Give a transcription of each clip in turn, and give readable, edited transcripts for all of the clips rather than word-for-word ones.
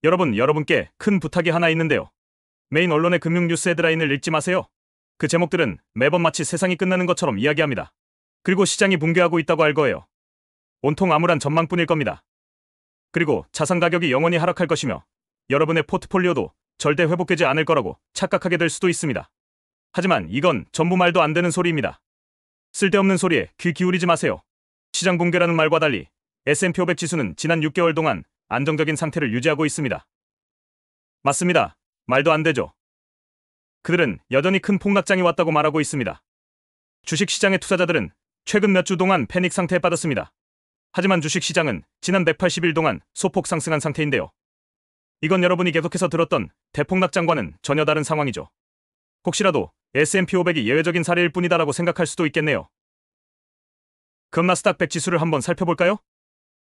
여러분께 큰 부탁이 하나 있는데요. 메인 언론의 금융 뉴스 헤드라인을 읽지 마세요. 그 제목들은 매번 마치 세상이 끝나는 것처럼 이야기합니다. 그리고 시장이 붕괴하고 있다고 할 거예요. 온통 암울한 전망뿐일 겁니다. 그리고 자산 가격이 영원히 하락할 것이며 여러분의 포트폴리오도 절대 회복되지 않을 거라고 착각하게 될 수도 있습니다. 하지만 이건 전부 말도 안 되는 소리입니다. 쓸데없는 소리에 귀 기울이지 마세요. 시장 붕괴라는 말과 달리 S&P 500 지수는 지난 6개월 동안 안정적인 상태를 유지하고 있습니다. 맞습니다. 말도 안 되죠. 그들은 여전히 큰 폭락장이 왔다고 말하고 있습니다. 주식시장의 투자자들은 최근 몇 주 동안 패닉 상태에 빠졌습니다. 하지만 주식시장은 지난 180일 동안 소폭 상승한 상태인데요. 이건 여러분이 계속해서 들었던 대폭락장과는 전혀 다른 상황이죠. 혹시라도 S&P 500이 예외적인 사례일 뿐이다라고 생각할 수도 있겠네요. 그럼 나스닥 100 지수를 한번 살펴볼까요?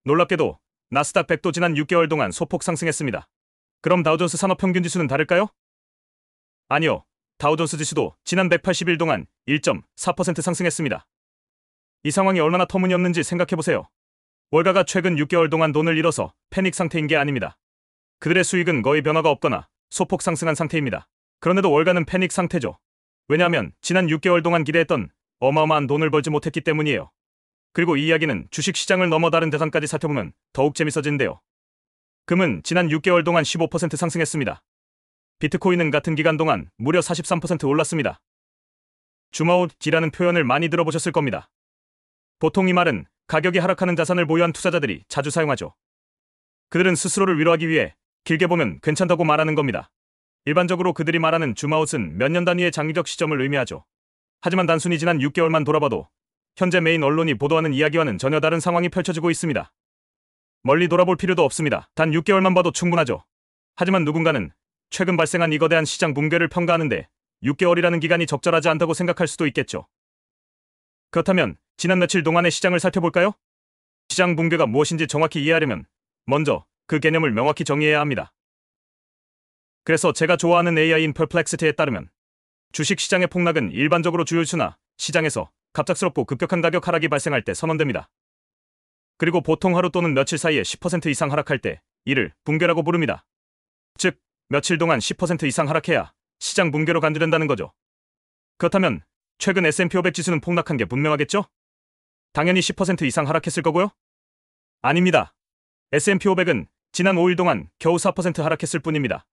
놀랍게도 나스닥 100도 지난 6개월 동안 소폭 상승했습니다. 그럼 다우존스 산업평균지수는 다를까요? 아니요. 다우존스 지수도 지난 180일 동안 1.4% 상승했습니다. 이 상황이 얼마나 터무니없는지 생각해보세요. 월가가 최근 6개월 동안 돈을 잃어서 패닉 상태인 게 아닙니다. 그들의 수익은 거의 변화가 없거나 소폭 상승한 상태입니다. 그런데도 월가는 패닉 상태죠. 왜냐하면 지난 6개월 동안 기대했던 어마어마한 돈을 벌지 못했기 때문이에요. 그리고 이 이야기는 주식시장을 넘어 다른 대상까지 살펴보면 더욱 재밌어지는데요. 금은 지난 6개월 동안 15% 상승했습니다. 비트코인은 같은 기간 동안 무려 43% 올랐습니다. 줌아웃이라는 표현을 많이 들어보셨을 겁니다. 보통 이 말은 가격이 하락하는 자산을 보유한 투자자들이 자주 사용하죠. 그들은 스스로를 위로하기 위해 길게 보면 괜찮다고 말하는 겁니다. 일반적으로 그들이 말하는 줌아웃은 몇 년 단위의 장기적 시점을 의미하죠. 하지만 단순히 지난 6개월만 돌아봐도 현재 메인 언론이 보도하는 이야기와는 전혀 다른 상황이 펼쳐지고 있습니다. 멀리 돌아볼 필요도 없습니다. 단 6개월만 봐도 충분하죠. 하지만 누군가는 최근 발생한 이 거대한 시장 붕괴를 평가하는데 6개월이라는 기간이 적절하지 않다고 생각할 수도 있겠죠. 그렇다면 지난 며칠 동안의 시장을 살펴볼까요? 시장 붕괴가 무엇인지 정확히 이해하려면 먼저 그 개념을 명확히 정의해야 합니다. 그래서 제가 좋아하는 AI인 퍼플렉시티에 따르면 주식시장의 폭락은 일반적으로 주요주나 시장에서 갑작스럽고 급격한 가격 하락이 발생할 때 선언됩니다. 그리고 보통 하루 또는 며칠 사이에 10% 이상 하락할 때 이를 붕괴라고 부릅니다. 즉, 며칠 동안 10% 이상 하락해야 시장 붕괴로 간주된다는 거죠. 그렇다면 최근 S&P 500 지수는 폭락한 게 분명하겠죠? 당연히 10% 이상 하락했을 거고요? 아닙니다. S&P 500은 지난 5일 동안 겨우 4% 하락했을 뿐입니다.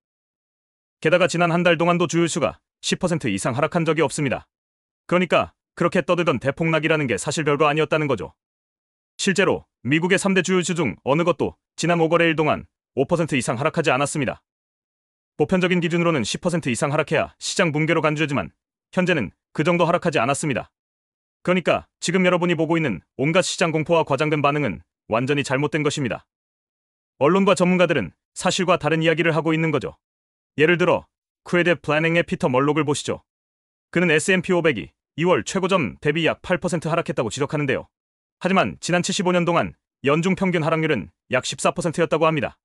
게다가 지난 한 달 동안도 주유수가 10% 이상 하락한 적이 없습니다. 그러니까 그렇게 떠들던 대폭락이라는 게 사실 별거 아니었다는 거죠. 실제로 미국의 3대 주유수 중 어느 것도 지난 5거래일 동안 5% 이상 하락하지 않았습니다. 보편적인 기준으로는 10% 이상 하락해야 시장 붕괴로 간주되지만 현재는 그 정도 하락하지 않았습니다. 그러니까 지금 여러분이 보고 있는 온갖 시장 공포와 과장된 반응은 완전히 잘못된 것입니다. 언론과 전문가들은 사실과 다른 이야기를 하고 있는 거죠. 예를 들어 크레딧 플래닝의 피터 멀록을 보시죠. 그는 S&P 500이 2월 최고점 대비 약 8% 하락했다고 지적하는데요. 하지만 지난 75년 동안 연중 평균 하락률은 약 14%였다고 합니다.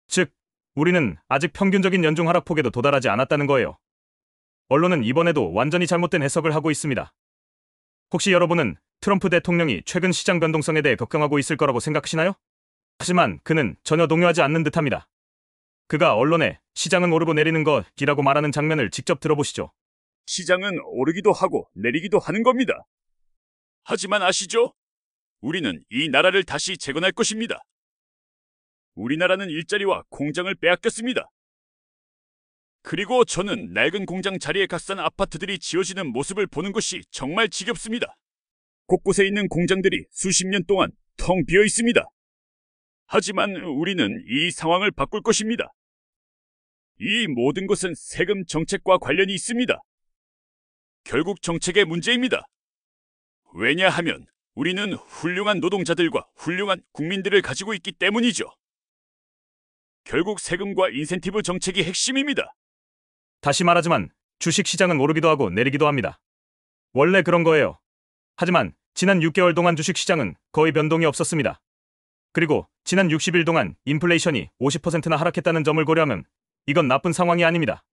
즉, 우리는 아직 평균적인 연중 하락폭에도 도달하지 않았다는 거예요. 언론은 이번에도 완전히 잘못된 해석을 하고 있습니다. 혹시 여러분은 트럼프 대통령이 최근 시장 변동성에 대해 걱정하고 있을 거라고 생각하시나요? 하지만 그는 전혀 동요하지 않는 듯합니다. 그가 언론에 시장은 오르고 내리는 것이라고 말하는 장면을 직접 들어보시죠. 시장은 오르기도 하고 내리기도 하는 겁니다. 하지만 아시죠? 우리는 이 나라를 다시 재건할 것입니다. 우리나라는 일자리와 공장을 빼앗겼습니다. 그리고 저는 낡은 공장 자리에 값싼 아파트들이 지어지는 모습을 보는 것이 정말 지겹습니다. 곳곳에 있는 공장들이 수십 년 동안 텅 비어 있습니다. 하지만 우리는 이 상황을 바꿀 것입니다. 이 모든 것은 세금 정책과 관련이 있습니다. 결국 정책의 문제입니다. 왜냐하면 우리는 훌륭한 노동자들과 훌륭한 국민들을 가지고 있기 때문이죠. 결국 세금과 인센티브 정책이 핵심입니다. 다시 말하지만 주식시장은 오르기도 하고 내리기도 합니다. 원래 그런 거예요. 하지만 지난 6개월 동안 주식시장은 거의 변동이 없었습니다. 그리고 지난 60일 동안 인플레이션이 50%나 하락했다는 점을 고려하면 이건 나쁜 상황이 아닙니다.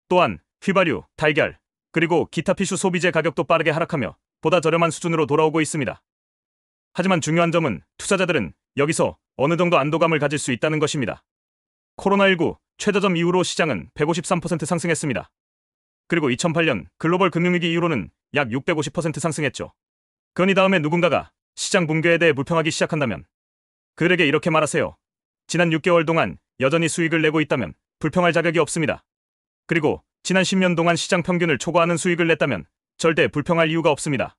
또한 휘발유, 달걀, 그리고 기타 필수 소비재 가격도 빠르게 하락하며 보다 저렴한 수준으로 돌아오고 있습니다. 하지만 중요한 점은 투자자들은 여기서 어느 정도 안도감을 가질 수 있다는 것입니다. 코로나19 최저점 이후로 시장은 153% 상승했습니다. 그리고 2008년 글로벌 금융위기 이후로는 약 650% 상승했죠. 그러니 다음에 누군가가 시장 붕괴에 대해 불평하기 시작한다면 그들에게 이렇게 말하세요. 지난 6개월 동안 여전히 수익을 내고 있다면 불평할 자격이 없습니다. 그리고 지난 10년 동안 시장 평균을 초과하는 수익을 냈다면 절대 불평할 이유가 없습니다.